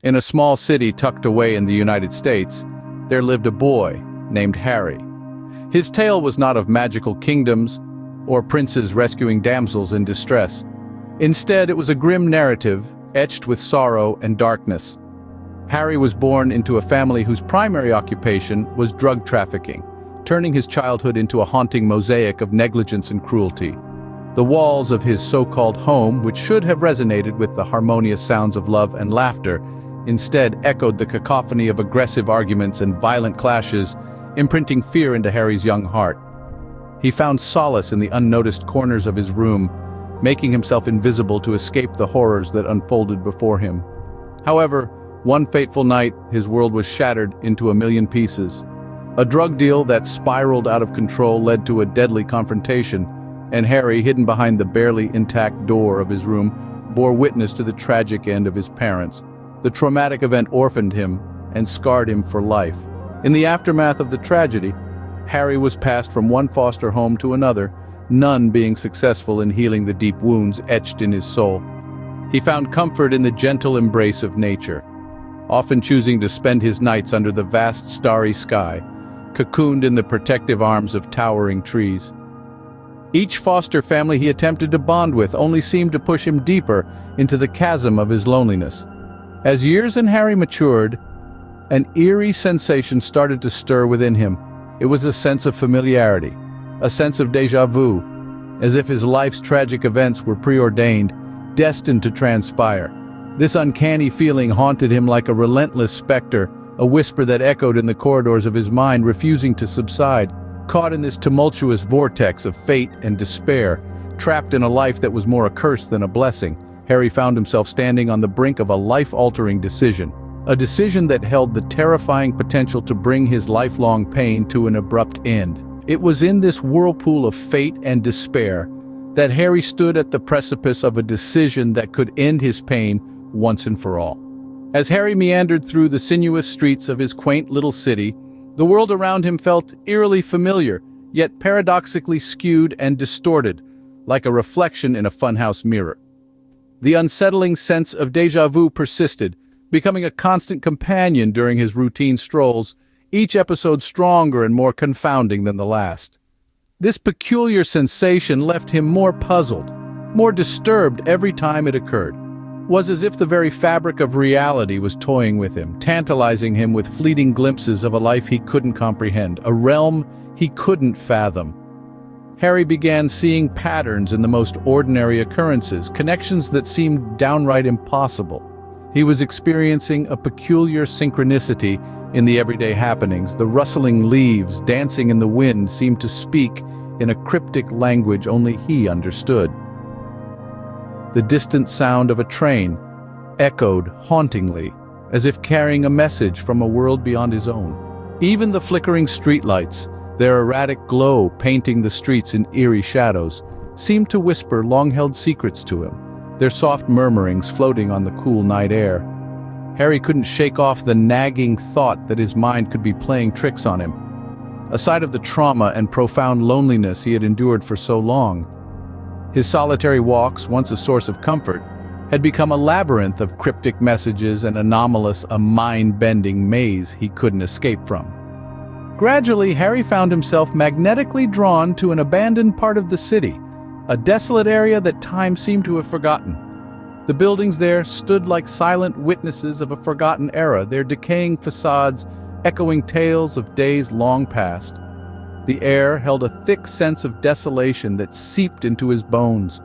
In a small city tucked away in the United States, there lived a boy named Harry. His tale was not of magical kingdoms or princes rescuing damsels in distress. Instead, it was a grim narrative etched with sorrow and darkness. Harry was born into a family whose primary occupation was drug trafficking, turning his childhood into a haunting mosaic of negligence and cruelty. The walls of his so-called home, which should have resonated with the harmonious sounds of love and laughter, instead echoed the cacophony of aggressive arguments and violent clashes, imprinting fear into Harry's young heart. He found solace in the unnoticed corners of his room, making himself invisible to escape the horrors that unfolded before him. However, one fateful night, his world was shattered into a million pieces. A drug deal that spiraled out of control led to a deadly confrontation, and Harry, hidden behind the barely intact door of his room, bore witness to the tragic end of his parents. The traumatic event orphaned him and scarred him for life. In the aftermath of the tragedy, Harry was passed from one foster home to another, none being successful in healing the deep wounds etched in his soul. He found comfort in the gentle embrace of nature, often choosing to spend his nights under the vast starry sky, cocooned in the protective arms of towering trees. Each foster family he attempted to bond with only seemed to push him deeper into the chasm of his loneliness. As years and Harry matured, an eerie sensation started to stir within him. It was a sense of familiarity, a sense of déjà vu, as if his life's tragic events were preordained, destined to transpire. This uncanny feeling haunted him like a relentless specter, a whisper that echoed in the corridors of his mind, refusing to subside. Caught in this tumultuous vortex of fate and despair, trapped in a life that was more a curse than a blessing, Harry found himself standing on the brink of a life-altering decision. A decision that held the terrifying potential to bring his lifelong pain to an abrupt end. It was in this whirlpool of fate and despair that Harry stood at the precipice of a decision that could end his pain once and for all. As Harry meandered through the sinuous streets of his quaint little city, the world around him felt eerily familiar, yet paradoxically skewed and distorted, like a reflection in a funhouse mirror. The unsettling sense of déjà vu persisted, becoming a constant companion during his routine strolls, each episode stronger and more confounding than the last. This peculiar sensation left him more puzzled, more disturbed every time it occurred. Was as if the very fabric of reality was toying with him, tantalizing him with fleeting glimpses of a life he couldn't comprehend, a realm he couldn't fathom. Harry began seeing patterns in the most ordinary occurrences, connections that seemed downright impossible. He was experiencing a peculiar synchronicity in the everyday happenings. The rustling leaves dancing in the wind seemed to speak in a cryptic language only he understood. The distant sound of a train echoed hauntingly, as if carrying a message from a world beyond his own. Even the flickering streetlights, their erratic glow painting the streets in eerie shadows, seemed to whisper long-held secrets to him, their soft murmurings floating on the cool night air. Harry couldn't shake off the nagging thought that his mind could be playing tricks on him. Aside of the trauma and profound loneliness he had endured for so long, his solitary walks, once a source of comfort, had become a labyrinth of cryptic messages and anomalous, a mind-bending maze he couldn't escape from. Gradually, Harry found himself magnetically drawn to an abandoned part of the city, a desolate area that time seemed to have forgotten. The buildings there stood like silent witnesses of a forgotten era, their decaying facades echoing tales of days long past. The air held a thick sense of desolation that seeped into his bones,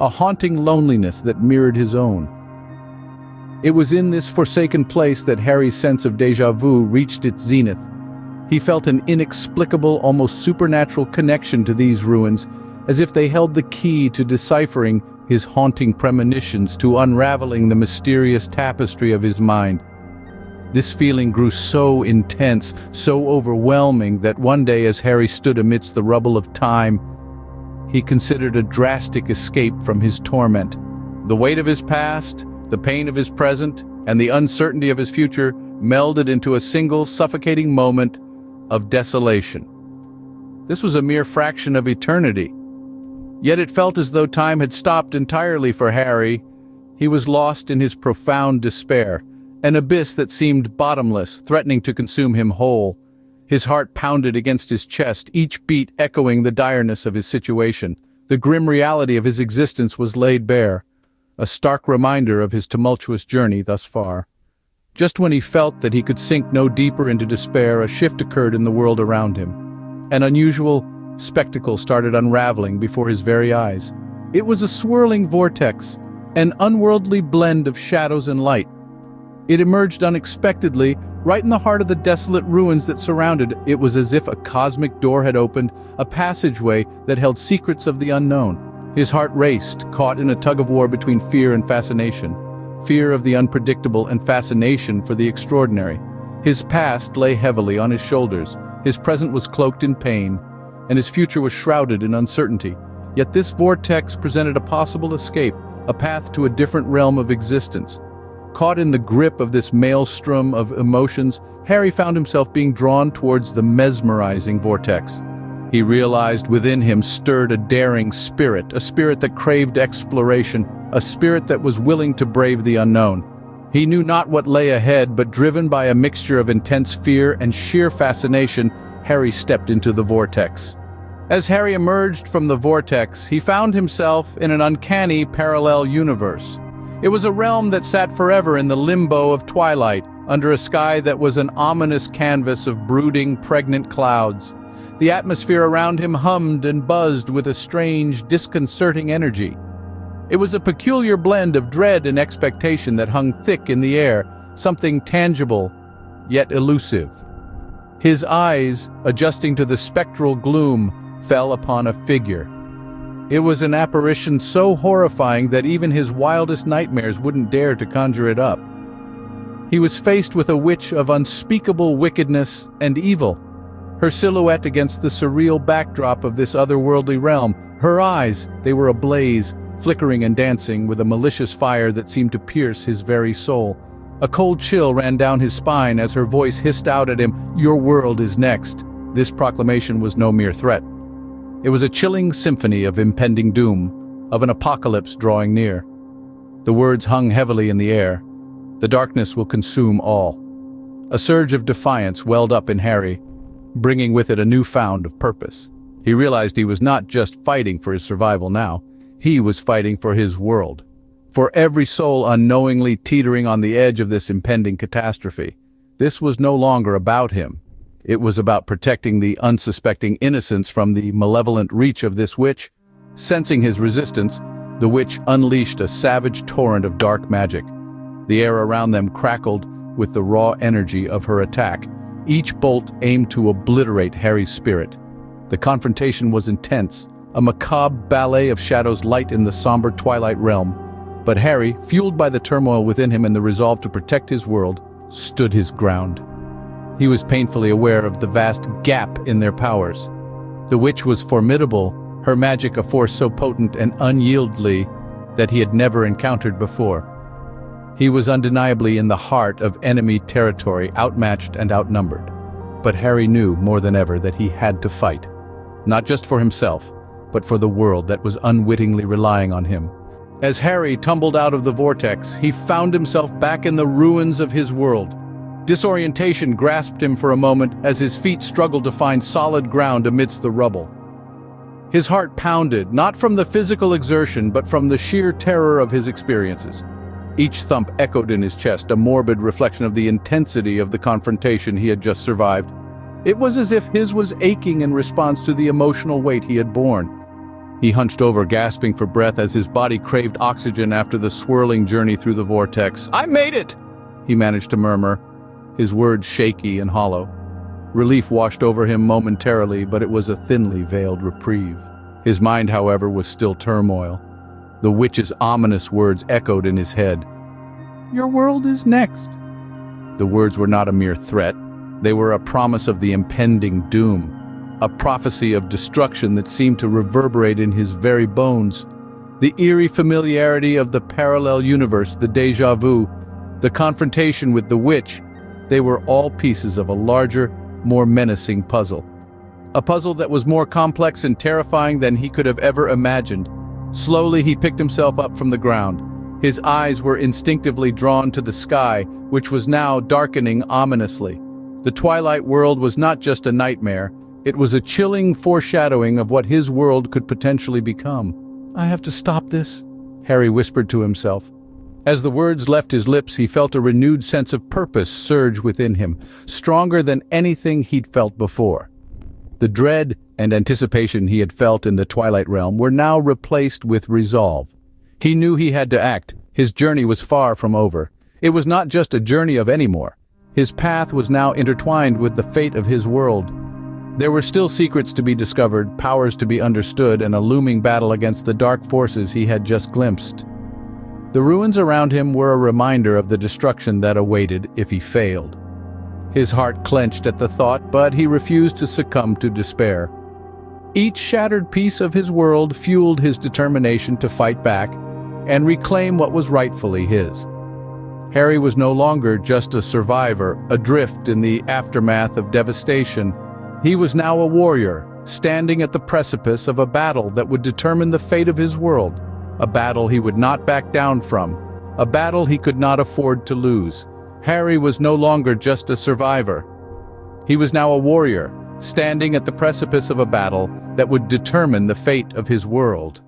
a haunting loneliness that mirrored his own. It was in this forsaken place that Harry's sense of déjà vu reached its zenith. He felt an inexplicable, almost supernatural connection to these ruins, as if they held the key to deciphering his haunting premonitions, to unraveling the mysterious tapestry of his mind. This feeling grew so intense, so overwhelming, that one day as Harry stood amidst the rubble of time, he considered a drastic escape from his torment. The weight of his past, the pain of his present, and the uncertainty of his future melded into a single suffocating moment of desolation. This was a mere fraction of eternity. Yet it felt as though time had stopped entirely for Harry. He was lost in his profound despair, an abyss that seemed bottomless, threatening to consume him whole. His heart pounded against his chest, each beat echoing the direness of his situation. The grim reality of his existence was laid bare, a stark reminder of his tumultuous journey thus far. Just when he felt that he could sink no deeper into despair, a shift occurred in the world around him. An unusual spectacle started unraveling before his very eyes. It was a swirling vortex, an unworldly blend of shadows and light. It emerged unexpectedly, right in the heart of the desolate ruins that surrounded it. It was as if a cosmic door had opened, a passageway that held secrets of the unknown. His heart raced, caught in a tug-of-war between fear and fascination. Fear of the unpredictable and fascination for the extraordinary. His past lay heavily on his shoulders, his present was cloaked in pain, and his future was shrouded in uncertainty. Yet this vortex presented a possible escape, a path to a different realm of existence. Caught in the grip of this maelstrom of emotions, Harry found himself being drawn towards the mesmerizing vortex. He realized within him stirred a daring spirit, a spirit that craved exploration, a spirit that was willing to brave the unknown. He knew not what lay ahead, but driven by a mixture of intense fear and sheer fascination, Harry stepped into the vortex. As Harry emerged from the vortex, he found himself in an uncanny parallel universe. It was a realm that sat forever in the limbo of twilight, under a sky that was an ominous canvas of brooding, pregnant clouds. The atmosphere around him hummed and buzzed with a strange, disconcerting energy. It was a peculiar blend of dread and expectation that hung thick in the air, something tangible, yet elusive. His eyes, adjusting to the spectral gloom, fell upon a figure. It was an apparition so horrifying that even his wildest nightmares wouldn't dare to conjure it up. He was faced with a witch of unspeakable wickedness and evil. Her silhouette against the surreal backdrop of this otherworldly realm, her eyes, they were ablaze, flickering and dancing with a malicious fire that seemed to pierce his very soul. A cold chill ran down his spine as her voice hissed out at him, "Your world is next." This proclamation was no mere threat. It was a chilling symphony of impending doom, of an apocalypse drawing near. The words hung heavily in the air. The darkness will consume all. A surge of defiance welled up in Harry, bringing with it a new found of purpose. He realized he was not just fighting for his survival now. He was fighting for his world. For every soul unknowingly teetering on the edge of this impending catastrophe. This was no longer about him. It was about protecting the unsuspecting innocents from the malevolent reach of this witch. Sensing his resistance, the witch unleashed a savage torrent of dark magic. The air around them crackled with the raw energy of her attack. Each bolt aimed to obliterate Harry's spirit. The confrontation was intense, a macabre ballet of shadows light in the somber twilight realm. But Harry, fueled by the turmoil within him and the resolve to protect his world, stood his ground. He was painfully aware of the vast gap in their powers. The witch was formidable, her magic a force so potent and unyieldly that he had never encountered before. He was undeniably in the heart of enemy territory, outmatched and outnumbered. But Harry knew more than ever that he had to fight, not just for himself, but for the world that was unwittingly relying on him. As Harry tumbled out of the vortex, he found himself back in the ruins of his world. Disorientation grasped him for a moment as his feet struggled to find solid ground amidst the rubble. His heart pounded, not from the physical exertion, but from the sheer terror of his experiences. Each thump echoed in his chest, a morbid reflection of the intensity of the confrontation he had just survived. It was as if his was aching in response to the emotional weight he had borne. He hunched over, gasping for breath as his body craved oxygen after the swirling journey through the vortex. "I made it!" he managed to murmur, his words shaky and hollow. Relief washed over him momentarily, but it was a thinly veiled reprieve. His mind, however, was still turmoil. The witch's ominous words echoed in his head. "Your world is next." The words were not a mere threat. They were a promise of the impending doom, a prophecy of destruction that seemed to reverberate in his very bones. The eerie familiarity of the parallel universe, the déjà vu, the confrontation with the witch, they were all pieces of a larger, more menacing puzzle. A puzzle that was more complex and terrifying than he could have ever imagined. Slowly he picked himself up from the ground. His eyes were instinctively drawn to the sky, which was now darkening ominously. The Twilight world was not just a nightmare, it was a chilling foreshadowing of what his world could potentially become. "I have to stop this," Harry whispered to himself. As the words left his lips, he felt a renewed sense of purpose surge within him, stronger than anything he'd felt before. The dread and anticipation he had felt in the Twilight realm were now replaced with resolve. He knew he had to act. His journey was far from over. It was not just a journey of anymore. His path was now intertwined with the fate of his world. There were still secrets to be discovered, powers to be understood, and a looming battle against the dark forces he had just glimpsed. The ruins around him were a reminder of the destruction that awaited if he failed. His heart clenched at the thought, but he refused to succumb to despair. Each shattered piece of his world fueled his determination to fight back and reclaim what was rightfully his. Harry was no longer just a survivor, adrift in the aftermath of devastation. He was now a warrior, standing at the precipice of a battle that would determine the fate of his world. A battle he would not back down from, a battle he could not afford to lose. Harry was no longer just a survivor. He was now a warrior, standing at the precipice of a battle that would determine the fate of his world.